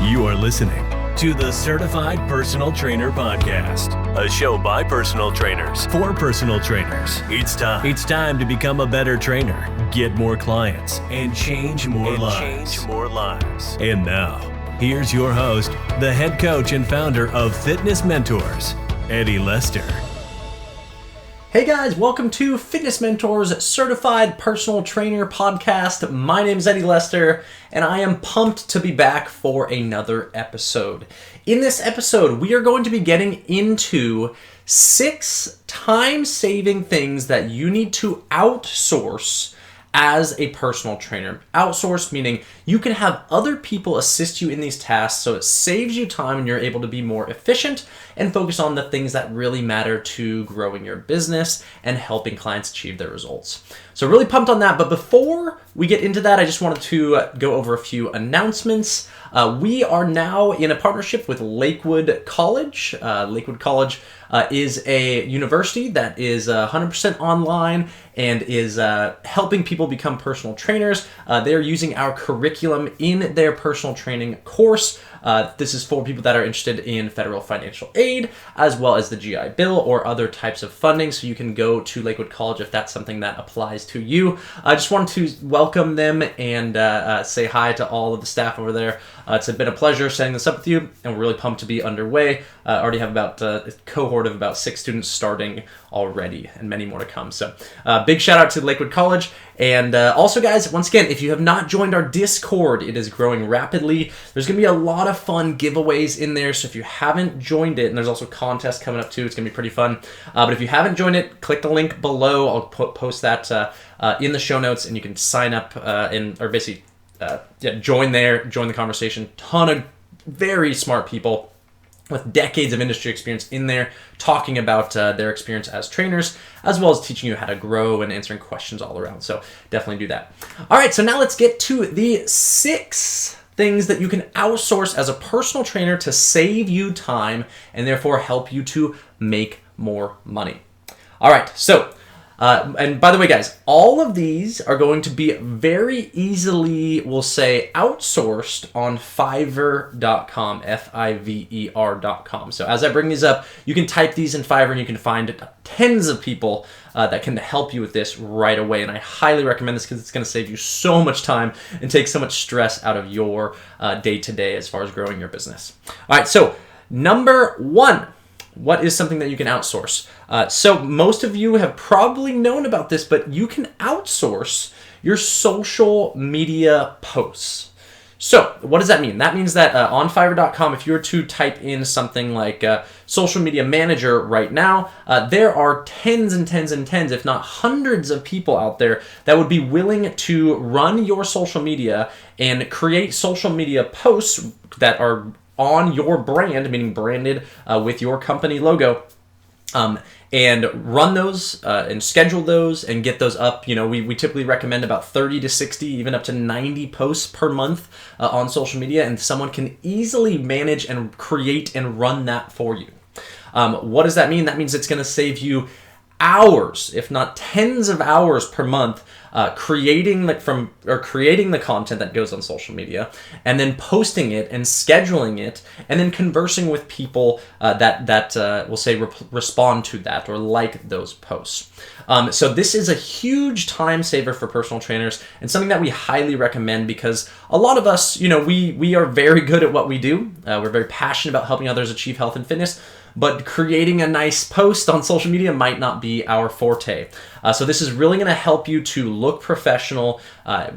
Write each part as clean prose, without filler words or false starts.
You are listening to the Certified Personal Trainer Podcast, a show by personal trainers for personal trainers. It's time to become a better trainer, get more clients, and change more lives. And now, here's your host, the head coach and founder of Fitness Mentors, Eddie Lester. Hey guys, welcome to Fitness Mentors Certified Personal Trainer Podcast. My name is Eddie Lester, and I am pumped to be back for another episode. In this episode, we are going to be getting into 6 time-saving things that you need to outsource as a personal trainer. Outsource meaning you can have other people assist you in these tasks so it saves you time and you're able to be more efficient and focus on the things that really matter to growing your business and helping clients achieve their results. So really pumped on that, but before we get into that, I just wanted to go over a few announcements. We are now in a partnership with Lakewood College. Lakewood College is a university that is 100% online and is helping people become personal trainers. They're using our curriculum in their personal training course. This is for people that are interested in federal financial aid, as well as the GI Bill or other types of funding. So you can go to Lakewood College if that's something that applies to you. I just wanted to welcome them and say hi to all of the staff over there. It's been a pleasure setting this up with you, and we're really pumped to be underway. Already have about a cohort of about 6 students starting already, and many more to come. So big shout out to Lakewood College. And also, guys, once again, if you have not joined our Discord, it is growing rapidly. There's going to be a lot of fun giveaways in there. So if you haven't joined it, and there's also contests coming up too, it's going to be pretty fun. But if you haven't joined it, click the link below. I'll post that in the show notes, and you can sign up join there, join the conversation. Ton of very smart people with decades of industry experience in there talking about their experience as trainers, as well as teaching you how to grow and answering questions all around. So definitely do that. All right, so now let's get to the 6 things that you can outsource as a personal trainer to save you time and therefore help you to make more money. All right, so and by the way, guys, all of these are going to be very easily, we'll say, outsourced on Fiverr.com, Fiverr.com. So as I bring these up, you can type these in Fiverr and you can find tens of people that can help you with this right away. And I highly recommend this because it's going to save you so much time and take so much stress out of your day-to-day as far as growing your business. All right, so number 1. What is something that you can outsource? So most of you have probably known about this, but you can outsource your social media posts. So what does that mean? That means that on Fiverr.com, if you were to type in something like social media manager right now, there are tens and tens and tens, if not hundreds of people out there that would be willing to run your social media and create social media posts that are on your brand, meaning branded with your company logo, and run those and schedule those and get those up. You know, we typically recommend about 30 to 60, even up to 90 posts per month on social media, and someone can easily manage and create and run that for you. What does that mean? That means it's going to save you hours, if not tens of hours per month, creating the content that goes on social media, and then posting it and scheduling it, and then conversing with people that will say respond to that or like those posts. So this is a huge time saver for personal trainers and something that we highly recommend because a lot of us, we are very good at what we do. We're very passionate about helping others achieve health and fitness, but creating a nice post on social media might not be our forte. So this is really going to help you to look professional,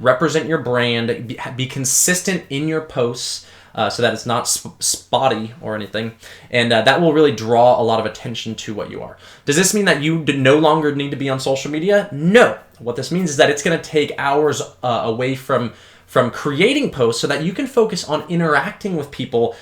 represent your brand, be consistent in your posts so that it's not spotty or anything. And that will really draw a lot of attention to what you are. Does this mean that you no longer need to be on social media? No. What this means is that it's going to take hours away from creating posts so that you can focus on interacting with people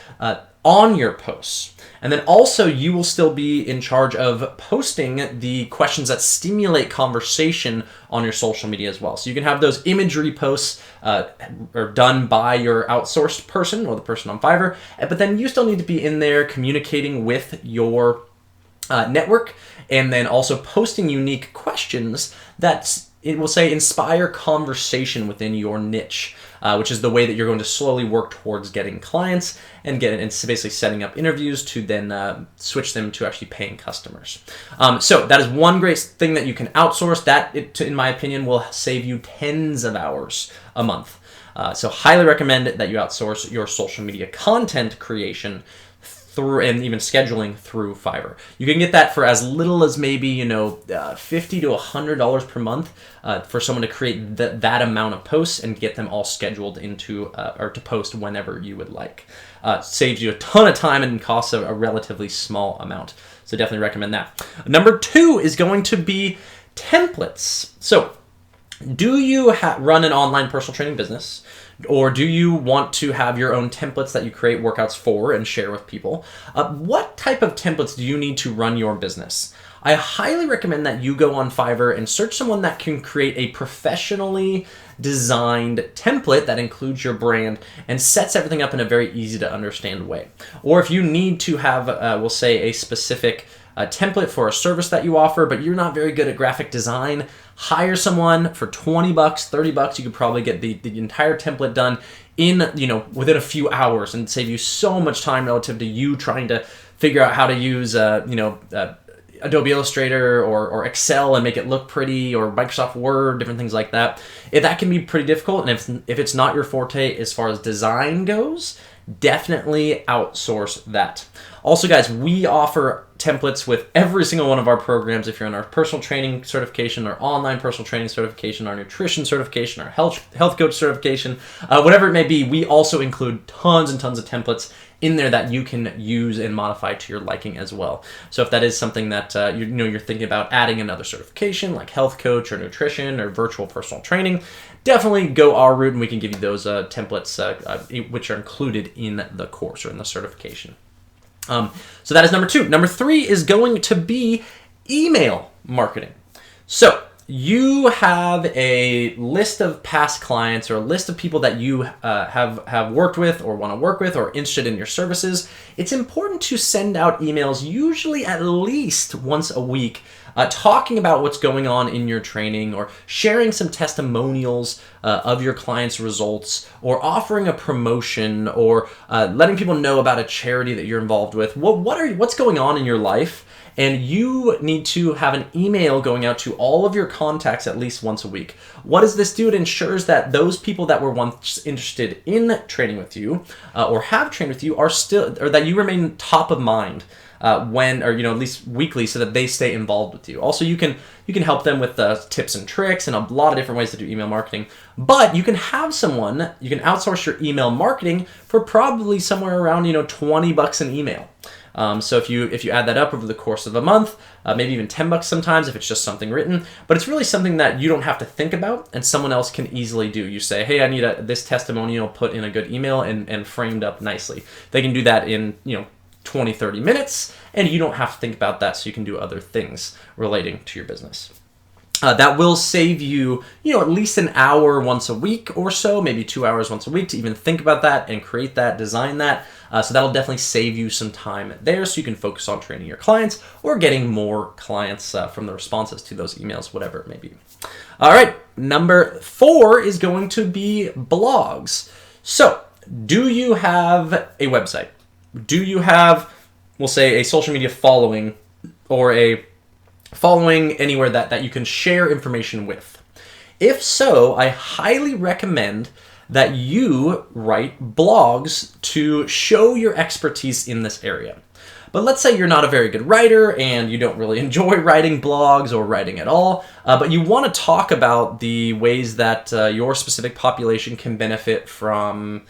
on your posts. And then also you will still be in charge of posting the questions that stimulate conversation on your social media as well. So you can have those imagery posts are done by your outsourced person or the person on Fiverr, but then you still need to be in there communicating with your network and then also posting unique questions that it will say inspire conversation within your niche, which is the way that you're going to slowly work towards getting clients and basically setting up interviews to then switch them to actually paying customers. So that is one great thing that you can outsource. That, in my opinion, will save you tens of hours a month. So highly recommend that you outsource your social media content creation through, and even scheduling through Fiverr. You can get that for as little as maybe $50 to $100 per month for someone to create that amount of posts and get them all scheduled into or to post whenever you would like. Saves you a ton of time and costs a relatively small amount. So definitely recommend that. Number 2 is going to be templates. So do you run an online personal training business? Or do you want to have your own templates that you create workouts for and share with people? What type of templates do you need to run your business? I highly recommend that you go on Fiverr and search someone that can create a professionally designed template that includes your brand and sets everything up in a very easy to understand way. Or if you need to have, we'll say, a specific template for a service that you offer, but you're not very good at graphic design, hire someone for $20, $30. You could probably get the entire template done in, within a few hours and save you so much time relative to you trying to figure out how to use, Adobe Illustrator or Excel and make it look pretty, or Microsoft Word, different things like that. That can be pretty difficult, and if it's not your forte as far as design goes, definitely outsource that. Also, guys, we offer templates with every single one of our programs. If you're in our personal training certification, our online personal training certification, our nutrition certification, our health coach certification, whatever it may be, we also include tons and tons of templates in there that you can use and modify to your liking as well. So if that is something that you're thinking about adding another certification like health coach or nutrition or virtual personal training, definitely go our route and we can give you those templates which are included in the course or in the certification. So that is number 2. Number 3 is going to be email marketing. So you have a list of past clients or a list of people that you have worked with or want to work with or interested in your services. It's important to send out emails usually at least once a week talking about what's going on in your training, or sharing some testimonials of your clients' results, or offering a promotion, or letting people know about a charity that you're involved with. What's going on in your life? And you need to have an email going out to all of your contacts at least once a week. What does this do? It ensures that those people that were once interested in training with you or have trained with you are still, or that you remain top of mind at least weekly, so that they stay involved with you. Also, you can help them with tips and tricks and a lot of different ways to do email marketing. But you can outsource your email marketing for probably somewhere around $20 an email. So if you add that up over the course of a month, maybe even $10 sometimes if it's just something written, but it's really something that you don't have to think about and someone else can easily do. You say, hey, I need this testimonial put in a good email and framed up nicely. They can do that in 20, 30 minutes, and you don't have to think about that, so you can do other things relating to your business. That will save you, at least an hour once a week or so, maybe 2 hours once a week to even think about that and create that, design that. So that'll definitely save you some time there, so you can focus on training your clients or getting more clients from the responses to those emails, whatever it may be. All right, number 4 is going to be blogs. So do you have a website? Do you have, we'll say, a social media following or a following anywhere that you can share information with? If so, I highly recommend that you write blogs to show your expertise in this area. But let's say you're not a very good writer and you don't really enjoy writing blogs or writing at all, but you want to talk about the ways that your specific population can benefit from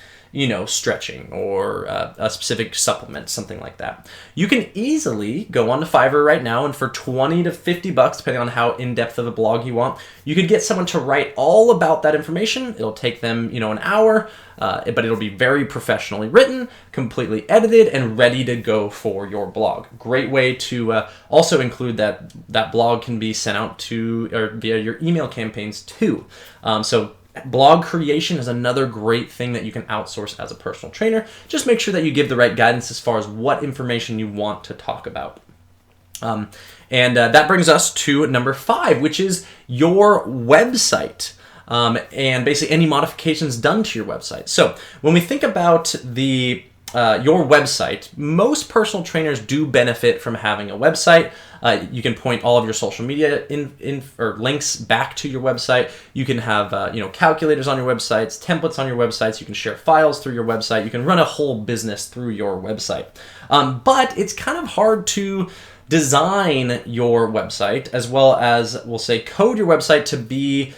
stretching or a specific supplement, something like that. You can easily go onto Fiverr right now, and for $20 to $50, depending on how in-depth of a blog you want, you could get someone to write all about that information. It'll take them, an hour, but it'll be very professionally written, completely edited, and ready to go for your blog. Great way to also include that blog can be sent out to or via your email campaigns too. So blog creation is another great thing that you can outsource as a personal trainer. Just make sure that you give the right guidance as far as what information you want to talk about. And that brings us to number 5, which is your website. And basically any modifications done to your website. So when we think about your website, most personal trainers do benefit from having a website. You can point all of your social media or links back to your website. You can have calculators on your websites, templates on your websites. You can share files through your website. You can run a whole business through your website. But it's kind of hard to design your website as well as, we'll say, code your website to be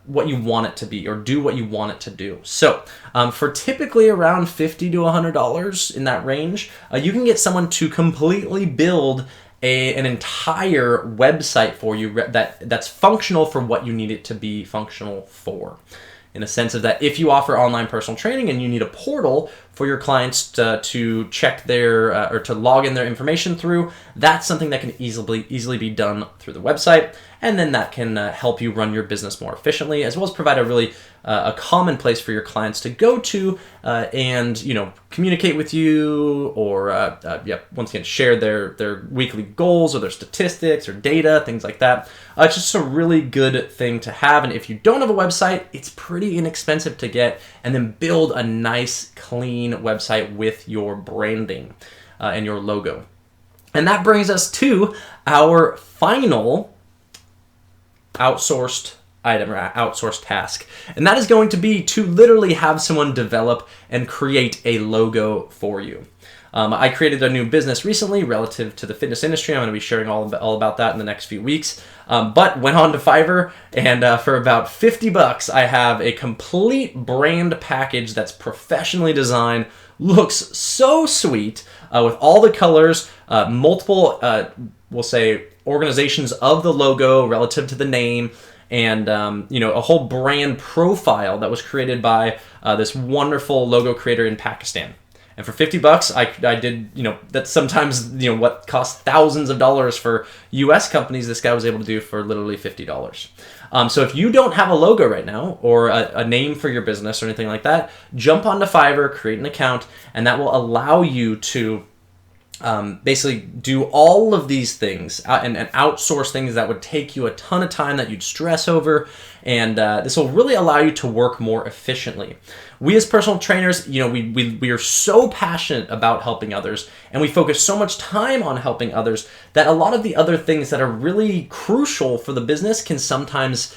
what you want it to be or do what you want it to do. So for typically around $50 to $100 in that range, you can get someone to completely build an entire website for you that's functional for what you need it to be functional for. In a sense of that, if you offer online personal training and you need a portal for your clients to check their or to log in their information through, that's something that can easily be done through the website, and then that can help you run your business more efficiently, as well as provide a really a common place for your clients to go to and communicate with you, or once again share their weekly goals or their statistics or data, things like that. It's just a really good thing to have, and if you don't have a website, it's pretty inexpensive to get, and then build a nice, clean website with your branding and your logo. And that brings us to our final outsourced item or outsourced task. And that is going to be to literally have someone develop and create a logo for you. I created a new business recently relative to the fitness industry. I'm going to be sharing all about that in the next few weeks. But went on to Fiverr, and for about $50, I have a complete brand package that's professionally designed, looks so sweet, with all the colors, multiple, we'll say, organizations of the logo relative to the name, and a whole brand profile that was created by this wonderful logo creator in Pakistan. And for $50, I did, that's sometimes, what costs thousands of dollars for US companies, this guy was able to do for literally $50. So if you don't have a logo right now, or a name for your business or anything like that, jump onto Fiverr, create an account, and that will allow you to basically do all of these things and outsource things that would take you a ton of time that you'd stress over, and this will really allow you to work more efficiently. We as personal trainers, we are so passionate about helping others, and we focus so much time on helping others that a lot of the other things that are really crucial for the business can sometimes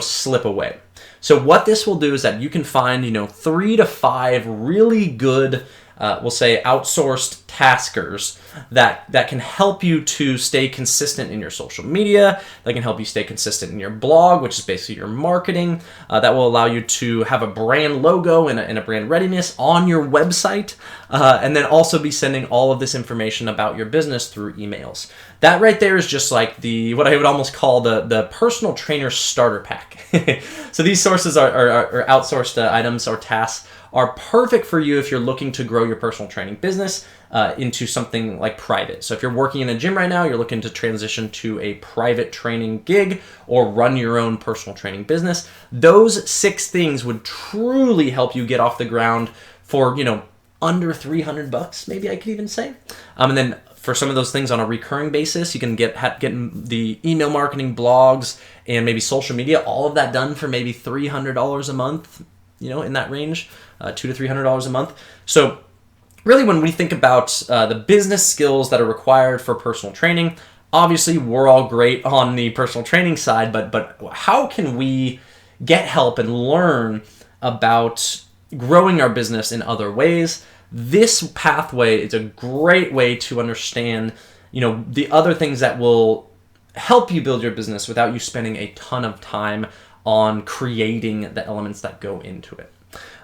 slip away. So what this will do is that you can find 3 to 5 really good we'll say outsourced taskers that can help you to stay consistent in your social media, that can help you stay consistent in your blog, which is basically your marketing, that will allow you to have a brand logo and a brand readiness on your website, and then also be sending all of this information about your business through emails. That right there is just like what I would almost call the personal trainer starter pack. So these sources are outsourced items or tasks are perfect for you if you're looking to grow your personal training business into something like private. So if you're working in a gym right now, you're looking to transition to a private training gig or run your own personal training business, those 6 things would truly help you get off the ground for, under $300, maybe I could even say. And then for some of those things on a recurring basis, you can get the email marketing, blogs, and maybe social media, all of that done for maybe $300 a month, in that range, $200 to $300 a month. So really, when we think about the business skills that are required for personal training, obviously we're all great on the personal training side, but how can we get help and learn about growing our business in other ways? This pathway is a great way to understand, the other things that will help you build your business without you spending a ton of time on creating the elements that go into it.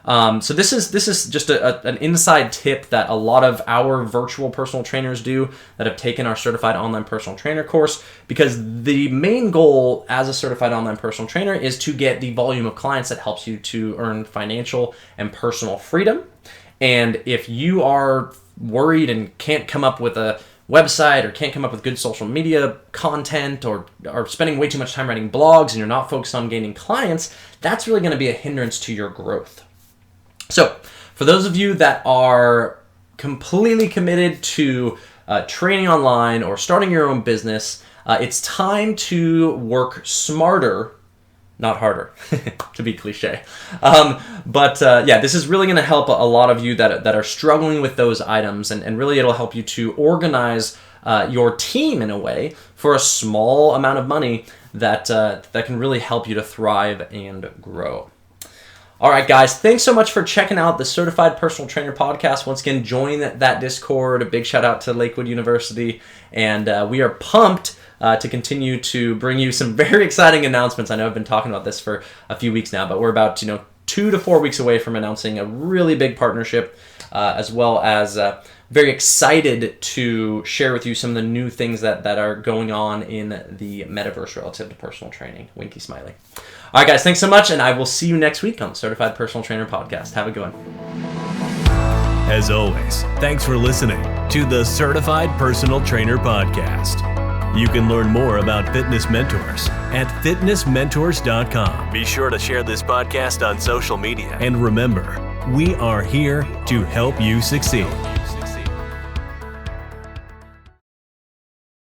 So this is just an inside tip that a lot of our virtual personal trainers do that have taken our certified online personal trainer course, because the main goal as a certified online personal trainer is to get the volume of clients that helps you to earn financial and personal freedom. And if you are worried and can't come up with a website or can't come up with good social media content, or are spending way too much time writing blogs and you're not focused on gaining clients, that's really going to be a hindrance to your growth. So for those of you that are completely committed to training online or starting your own business, it's time to work smarter, not harder, to be cliche. But this is really going to help a lot of you that are struggling with those items, and really it'll help you to organize your team in a way for a small amount of money that can really help you to thrive and grow. All right, guys, thanks so much for checking out the Certified Personal Trainer podcast. Once again, join that Discord. A big shout out to Lakewood University. And we are pumped to continue to bring you some very exciting announcements. I know I've been talking about this for a few weeks now, but we're about 2 to 4 weeks away from announcing a really big partnership, as well as very excited to share with you some of the new things that are going on in the metaverse relative to personal training. Winky smiley. All right, guys, thanks so much, and I will see you next week on the Certified Personal Trainer podcast. Have a good one. As always, thanks for listening to the Certified Personal Trainer podcast. You can learn more about fitness mentors at fitnessmentors.com. Be sure to share this podcast on social media. And remember, we are here to help you succeed.